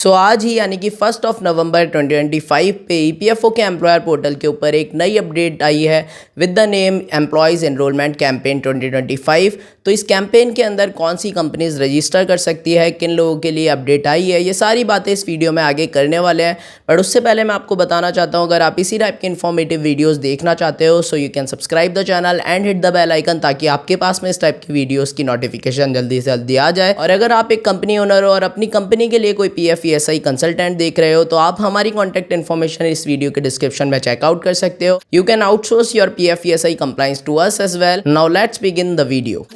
आज ही यानी कि 1 नवंबर 2025 पे ईपीएफओ के एम्प्लॉयर पोर्टल के ऊपर एक नई अपडेट आई है with the name employees enrolment campaign 2025। तो इस कैंपेन के अंदर कौन सी कंपनीज रजिस्टर कर सकती है, किन लोगों के लिए अपडेट आई है, ये सारी बातें इस वीडियो में आगे करने वाले हैं। बट उससे पहले मैं आपको बताना चाहता हूँ, अगर आप इसी टाइप के इन्फॉर्मेटिव वीडियोस देखना चाहते हो so you can subscribe the channel and hit the bell icon, ताकि आपके पास में इस टाइप की वीडियोज़ की नोटिफिकेशन जल्दी से जल्दी आ जाए। और अगर आप एक कंपनी ओनर हो और अपनी कंपनी के लिए कोई पीएफईएसआई कंसल्टेंट देख रहे हो तो आप हमारी कॉन्टैक्ट इन्फॉर्मेशन इस वीडियो के डिस्क्रिप्शन में चेकआउट कर सकते हो। You can outsource your PF ESI compliance to us as well. Now let's begin the video.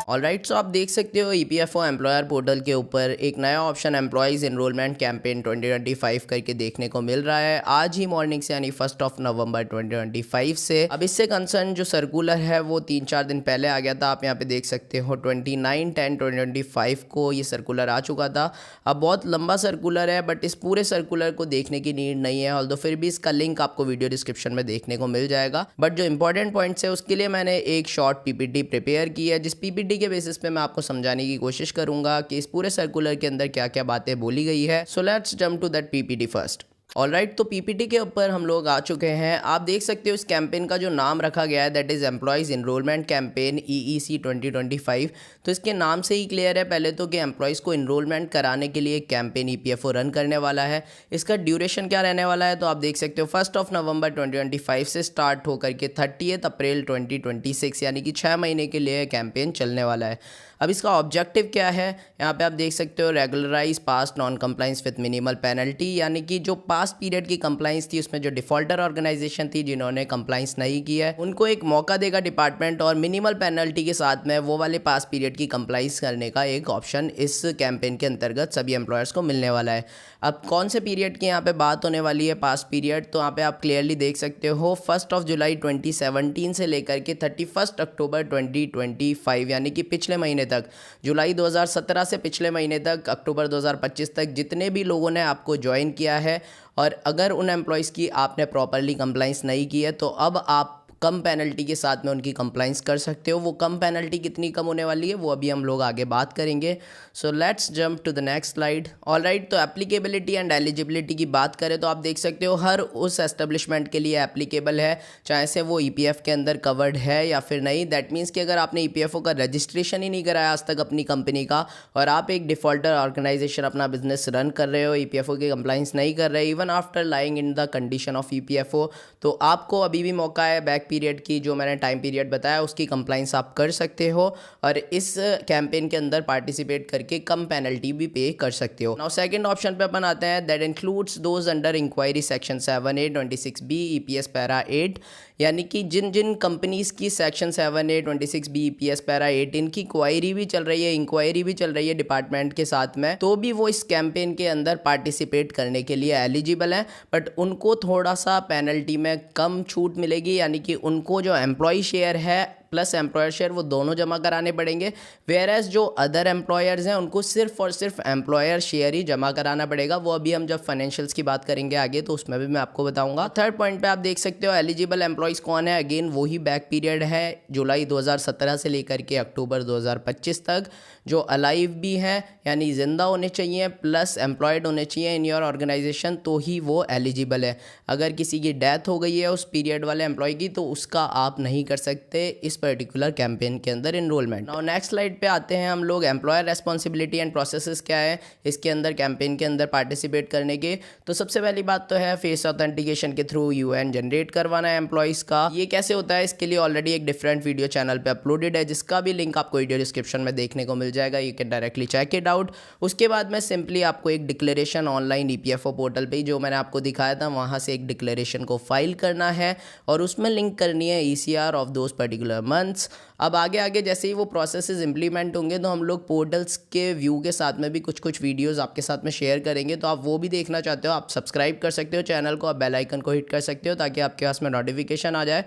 Alright, so आप देख सकते हो ईपीएफओ एम्प्लॉयर पोर्टल के ऊपर एक नया ऑप्शन एम्प्लॉयज़ एनरोलमेंट कैंपेन 2025 करके देखने को मिल रहा है आज ही मॉर्निंग से, यानी 1 नवंबर 2025 से। अब इससे कंसर्न जो सर्कुलर है वो 3-4 दिन पहले आ गया था। आप यहाँ पे देख सकते हो 29/10/2025 को ये सर्कुलर आ चुका था। अब बहुत लंबा सर्कुलर है बट इस पूरे सर्कुलर को देखने की नीड नहीं है, ऑल्दो फिर भी इसका लिंक आपको वीडियो डिस्क्रिप्शन में देखने को मिल जाएगा। बट जो इंपॉर्टेंट पॉइंट्स है उसके लिए मैंने एक शॉर्ट पीपीटी प्रिपेयर की है, जिस पीपीटी के बेसिस पे मैं आपको समझाने की कोशिश करूंगा कि इस पूरे सर्कुलर के अंदर क्या क्या बातें बोली गई है। So let's jump to that PPT first. Alright, तो पीपीटी के ऊपर हम लोग आ चुके हैं। आप देख सकते हो इस कैंपेन का जो नाम रखा गया है that is employees enrolment campaign EEC 2025। तो इसके नाम से ही क्लियर है पहले तो कि एम्प्लॉयज़ को इनरोलमेंट कराने के लिए एक कैंपेन ईपीएफओ रन करने वाला है। इसका ड्यूरेशन क्या रहने वाला है तो आप देख सकते हो 1 नवंबर 2025 से स्टार्ट होकर के 30 अप्रैल 2026 यानी कि 6 महीने के लिए कैंपेन चलने वाला है। अब इसका ऑब्जेक्टिव क्या है, यहाँ पे आप देख सकते हो regularise past non compliance with minimal penalty, यानी कि जो पास्ट पीरियड की कंप्लाइंस थी उसमें जो डिफॉल्टर ऑर्गेनाइजेशन थी जिन्होंने कंप्लाइंस नहीं किया है उनको एक मौका देगा डिपार्टमेंट, और मिनिमल पेनल्टी के साथ में वो वाले पास्ट पीरियड की कंप्लाइंस करने का एक ऑप्शन इस कैंपेन के अंतर्गत सभी एम्प्लॉयर्स को मिलने वाला है। अब कौन से पीरियड की यहाँ पे बात होने वाली है पास्ट पीरियड, तो यहाँ पे आप क्लियरली देख सकते हो 1 जुलाई 2017 से लेकर के 31 अक्टूबर 2025 यानी कि पिछले महीने तक, जुलाई 2017 से पिछले महीने तक अक्टूबर 2025 तक जितने भी लोगों ने आपको ज्वाइन किया है, और अगर उन एम्प्लॉयज़ की आपने प्रॉपरली कंप्लाइंस नहीं की है तो अब आप कम पेनल्टी के साथ में उनकी कंप्लाइंस कर सकते हो। वो कम पेनल्टी कितनी कम होने वाली है वो अभी हम लोग आगे बात करेंगे। So let's jump to the next slide. Alright, तो एप्लीकेबिलिटी एंड एलिजिबिलिटी की बात करें तो आप देख सकते हो हर उस एस्टेब्लिशमेंट के लिए एप्लीकेबल है, चाहे से वो ईपीएफ के अंदर कवर्ड है या फिर नहीं। दैट मीन्स कि अगर आपने ईपीएफओ का रजिस्ट्रेशन ही नहीं कराया आज तक अपनी कंपनी का और आप एक डिफॉल्टर ऑर्गेनाइजेशन अपना बिजनेस रन कर रहे हो, ईपीएफओ की कंप्लाइंस नहीं कर रहे even after lying in the condition of EPFO, तो आपको अभी भी मौका है बैक पीरियड की, जो मैंने टाइम पीरियड बताया उसकी कंप्लाइंस आप कर सकते हो और इस कैंपेन के अंदर पार्टिसिपेट करके कम पेनल्टी भी पे कर सकते हो। नाउ सेकंड ऑप्शन पे अपन आते हैं, that includes those under inquiry section 7A 26B EPS para 8, यानी कि जिन जिन कंपनीज की section 7A 26B EPS para 8 इनकी क्वायरी भी चल रही है, इंक्वायरी भी चल रही है डिपार्टमेंट के साथ में, तो भी वो इस कैंपेन के अंदर पार्टिसिपेट करने के लिए एलिजिबल हैं। बट उनको थोड़ा सा पेनल्टी में कम छूट मिलेगी, यानी कि उनको जो एम्प्लॉय शेयर है प्लस एम्प्लॉयर शेयर वो दोनों जमा कराने पड़ेंगे, वेयर एज जो अदर एम्प्लॉयर्स हैं उनको सिर्फ और सिर्फ एम्प्लॉयर शेयर ही जमा कराना पड़ेगा। वो अभी हम जब फाइनेंशियल्स की बात करेंगे आगे तो उसमें भी मैं आपको बताऊंगा। थर्ड पॉइंट पे आप देख सकते हो एलिजिबल एम्प्लॉयज़ कौन है, अगेन वही बैक पीरियड है जुलाई 2017 से लेकर के अक्टूबर 2025 तक, जो अलाइव भी हैं यानी ज़िंदा होने चाहिए प्लस एम्प्लॉयड होने चाहिए इन योर ऑर्गेनाइजेशन, तो ही वो एलिजिबल है। अगर किसी की डेथ हो गई है उस पीरियड वाले एम्प्लॉय की तो उसका आप नहीं कर सकते इस पर्टिकुलर कैंपेन के अंदर इनरोलमेंट। नाउ नेक्स्ट स्लाइड पे आते हैं हम लोग, एम्प्लॉयर रेस्पॉन्सिबिलिटी एंड प्रोसेसेस क्या है इसके अंदर कैंपेन के अंदर पार्टिसिपेट करने के। तो सबसे पहली बात तो है फेस ऑथेंटिकेशन के थ्रू यूएन जनरेट करवाना है एम्प्लॉयज़ का। ये कैसे होता है इसके लिए ऑलरेडी एक डिफरेंट वीडियो चैनल पे अपलोडेड है, जिसका भी लिंक आपको वीडियो डिस्क्रिप्शन में देखने को मिल जाएगा, you can directly check it out. उसके बाद में सिंपली आपको एक डिक्लेरेशन ऑनलाइन ईपीएफओ पोर्टल पे जो मैंने आपको दिखाया था वहाँ से एक डिक्लेरेशन को फाइल करना है और उसमें लिंक करनी है ECR of those particular months. अब आगे आगे जैसे ही वो प्रोसेसेस इंप्लीमेंट होंगे तो हम लोग पोर्टल्स के व्यू के साथ में भी कुछ कुछ वीडियोस आपके साथ में शेयर करेंगे, तो आप वो भी देखना चाहते हो आप सब्सक्राइब कर सकते हो चैनल को, आप बेल आइकन को हिट कर सकते हो ताकि आपके पास में नोटिफिकेशन आ जाए।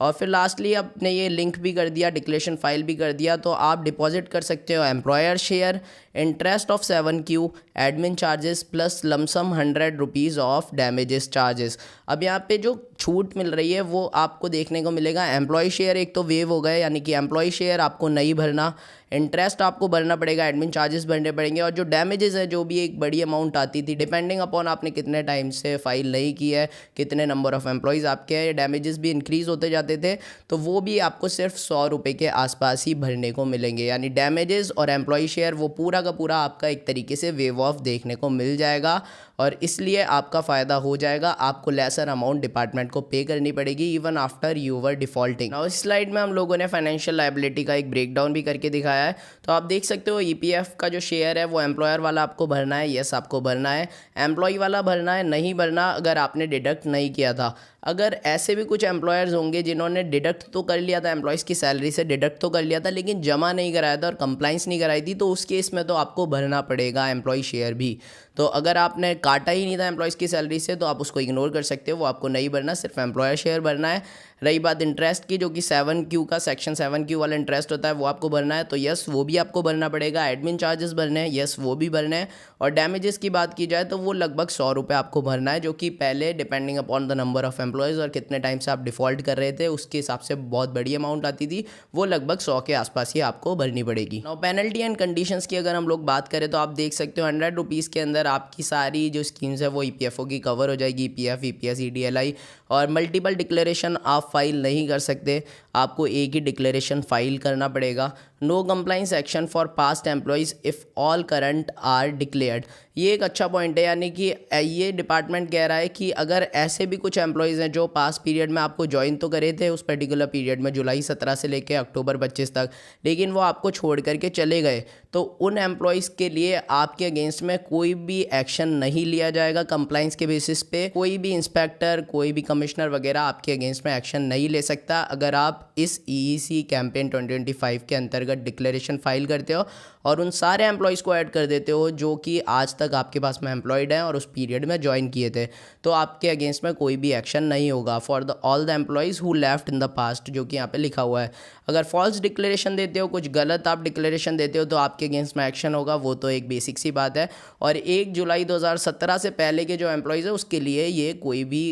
और फिर लास्टली आपने ये लिंक भी कर दिया, डिक्लेरेशन फाइल भी कर दिया, तो आप डिपॉजिट कर सकते हो employer share, interest of 7Q, admin charges plus lump sum 100 rupees of damages charges. अब यहाँ पे जो छूट मिल रही है वो आपको देखने को मिलेगा। एम्प्लॉय शेयर एक तो वेव हो गए, यानी कि एम्प्लॉय शेयर आपको नहीं भरना, इंटरेस्ट आपको भरना पड़ेगा, एडमिन चार्जेस भरने पड़ेंगे, और जो डैमेजेस है जो भी एक बड़ी अमाउंट आती थी डिपेंडिंग अपॉन आपने कितने टाइम से फाइल नहीं की है, कितने नंबर ऑफ एम्प्लॉयज़ आपके हैं, डैमेजेस भी इंक्रीज़ होते जाते थे, तो वो भी आपको सिर्फ 100 रुपये के आसपास ही भरने को मिलेंगे। यानी डैमेजेस और एम्प्लॉय शेयर वो पूरा का पूरा आपका एक तरीके से वेव ऑफ देखने को मिल जाएगा, और इसलिए आपका फ़ायदा हो जाएगा। आपको लेसर अमाउंट डिपार्टमेंट को पे करनी पड़ेगी इवन आफ्टर यू वर डिफ़ॉल्टिंग। और इस स्लाइड में हम लोगों ने फाइनेंशियल लायबिलिटी का एक ब्रेकडाउन भी करके दिखाया है। तो आप देख सकते हो ईपीएफ का जो शेयर है वो एम्प्लॉयर वाला आपको भरना है, यस आपको भरना है, एम्प्लॉय वाला भरना है नहीं भरना अगर आपने डिडक्ट नहीं किया था। अगर ऐसे भी कुछ एम्प्लॉयर्स होंगे जिन्होंने डिडक्ट तो कर लिया था, एम्प्लॉयज़ की सैलरी से डिडक्ट तो कर लिया था, लेकिन जमा नहीं कराया था और कंप्लाइंस नहीं कराई थी, तो उस केस में तो आपको भरना पड़ेगा एम्प्लॉय शेयर भी। तो अगर आपने काटा ही नहीं था एम्प्लॉयज़ की सैलरी से तो आप उसको इग्नोर कर सकते हो, वो आपको नहीं भरना, सिर्फ एम्प्लॉयर शेयर भरना है। रही बात इंटरेस्ट की, जो कि 7Q का सेक्शन 7Q वाला इंटरेस्ट होता है वो आपको भरना है, तो यस वो भी आपको भरना पड़ेगा। एडमिन चार्जेस भरने हैं, यस वो भी भरने हैं। और डैमेजेस की बात की जाए तो वो लगभग 100 रुपये आपको भरना है, जो कि पहले depending upon the number of employees और कितने टाइम से आप डिफ़ॉल्ट कर रहे थे उसके हिसाब से बहुत बड़ी अमाउंट आती थी, वो लगभग 100 के आसपास ही आपको भरनी पड़ेगी। नाउ पेनल्टी एंड कंडीशंस की अगर हम लोग बात करें तो आप देख सकते हो 100 रुपीज़ के अंदर आपकी सारी जो स्कीम्स है वो ईपीएफओ की कवर हो जाएगी, ईपीएफ, ईपीएस, ईडीएलआई। और मल्टीपल डिक्लेरेशन आप फाइल नहीं कर सकते, आपको एक ही डिक्लेरेशन फाइल करना पड़ेगा। No compliance action for past employees if all current are declared, ये एक अच्छा पॉइंट है, यानी कि ये डिपार्टमेंट कह रहा है कि अगर ऐसे भी कुछ एम्प्लॉयज़ हैं जो पास पीरियड में आपको ज्वाइन तो करे थे उस पर्टिकुलर पीरियड में जुलाई 17 से लेकर अक्टूबर 25 तक, लेकिन वो आपको छोड़ करके चले गए, तो उन एम्प्लॉयज़ के लिए आपके अगेंस्ट में कोई भी एक्शन नहीं लिया जाएगा कंप्लाइंस के बेसिस पे। कोई भी इंस्पेक्टर, कोई भी कमिश्नर वगैरह आपके अगेंस्ट में एक्शन नहीं ले सकता अगर आप इस ईईसी कैंपेन 2025 के अंतर्गत डिक्लेरेशन फाइल करते हो और उन सारे एम्प्लॉयज़ को ऐड कर देते हो जो कि आज तक आपके पास में एम्प्लॉयड हैं और उस पीरियड में ज्वाइन किए थे, तो आपके अगेंस्ट में कोई भी एक्शन नहीं होगा for the all the employees who left in the past, जो कि यहाँ पे लिखा हुआ है। अगर फॉल्स डिक्लेरेशन देते हो, कुछ गलत आप डिक्लेरेशन देते हो, तो आपके अगेंस्ट में एक्शन होगा, वो तो एक बेसिक सी बात है। और 1 जुलाई 2017 से पहले के जो एम्प्लॉयज़ है उसके लिए ये कोई भी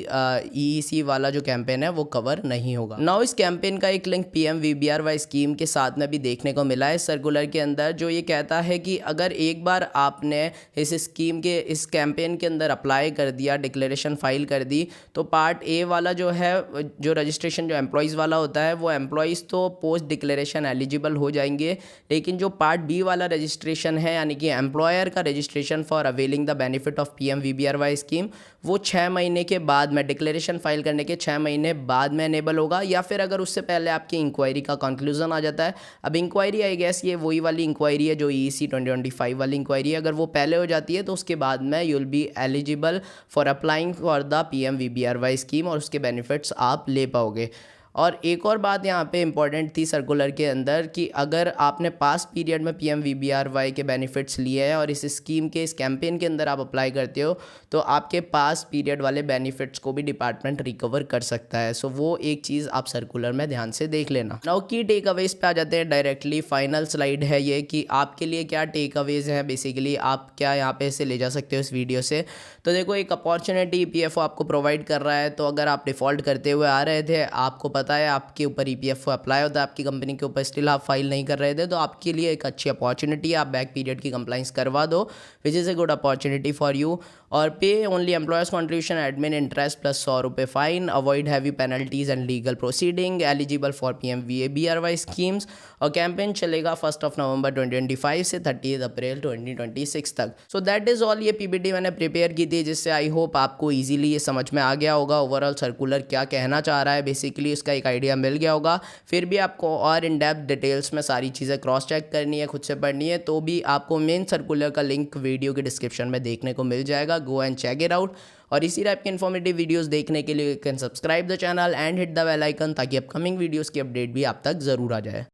ईईसी वाला जो कैंपेन है वो कवर नहीं होगा। नाउ इस कैंपेन का एक लिंक PMVBRY स्कीम के साथ में भी देखने को मिला है सर्कुलर के अंदर, जो ये कहता है कि अगर एक बार आपने इस स्कीम के इस कैंपेन के अंदर अप्लाई कर दिया, डिक्लेरेशन फाइल कर दी, तो पार्ट ए वाला जो है, जो रजिस्ट्रेशन जो एम्प्लॉयज़ वाला होता है, वो एम्प्लॉयज़ तो पोस्ट डिक्लेरेशन एलिजिबल हो जाएंगे, लेकिन जो पार्ट बी वाला रजिस्ट्रेशन है यानी कि एम्प्लॉयर का registration for availing the benefit of PMVBRY scheme, वो 6 महीने के बाद में, डिक्लेरेशन फाइल करने के 6 महीने बाद में एनेबल होगा, या फिर अगर उससे पहले आपकी इंक्वायरी का कंक्लूजन आ जाता है। अब इंक्वायरी आई गेस ये वही वाली इंक्वायरी है जो EEC 2025 वाली इंक्वायरी है, अगर वो पहले हो जाती है तो उसके बाद में you will be eligible for applying for the PMVBRY scheme और उसके बेनिफिट्स आप ले पाओगे। और एक और बात यहाँ पे इंपॉर्टेंट थी सर्कुलर के अंदर कि अगर आपने पास्ट पीरियड में PMVBRY के बेनिफिट्स लिए हैं और इस स्कीम के, इस कैंपेन के अंदर आप अप्लाई करते हो, तो आपके पास्ट पीरियड वाले बेनिफिट्स को भी डिपार्टमेंट रिकवर कर सकता है। सो वो एक चीज़ आप सर्कुलर में ध्यान से देख लेना। नाउ की टेक अवेज पे आ जाते हैं डायरेक्टली। फाइनल स्लाइड है ये कि आपके लिए क्या टेक अवेज हैं, बेसिकली आप क्या यहाँ पे से ले जा सकते हो इस वीडियो से। तो देखो, एक अपॉर्चुनिटी EPFO आपको प्रोवाइड कर रहा है, तो अगर आप डिफ़ॉल्ट करते हुए आ रहे थे, आपको पता है आपके ऊपर EPFO अप्लाई होता है आपकी कंपनी के ऊपर, स्टिल आप फाइल नहीं कर रहे थे, तो आपके लिए एक अच्छी अपॉर्चुनिटी है, आप बैक पीरियड की कंप्लाइंस करवा दो, which is a good opportunity for you. और पे only employers contribution, admin interest plus 100 रुपये fine, avoid heavy penalties and legal proceeding, eligible for PMVBRY schemes. और कैंपेन चलेगा 1 नवंबर 2025 से 30 अप्रैल 2026 तक। So that is all. ये PPT मैंने प्रिपेयर की थी, जिससे आई होप आपको ईजिली ये समझ में आ गया होगा ओवरऑल सर्कुलर क्या कहना चाह रहा है, बेसिकली उसका एक आइडिया मिल गया होगा। फिर भी आपको और इन डेप्थ डिटेल्स में सारी चीज़ें क्रॉस चेक करनी है, खुद से पढ़नी है, तो भी आपको मेन सर्कुलर का लिंक वीडियो के डिस्क्रिप्शन में देखने को मिल जाएगा। Go and check it out. और इसी टाइप के इन्फॉर्मेटिव वीडियोस देखने के लिए you can subscribe the channel and hit the bell icon, ताकि अपकमिंग वीडियोस की अपडेट भी आप तक ज़रूर आ जाए।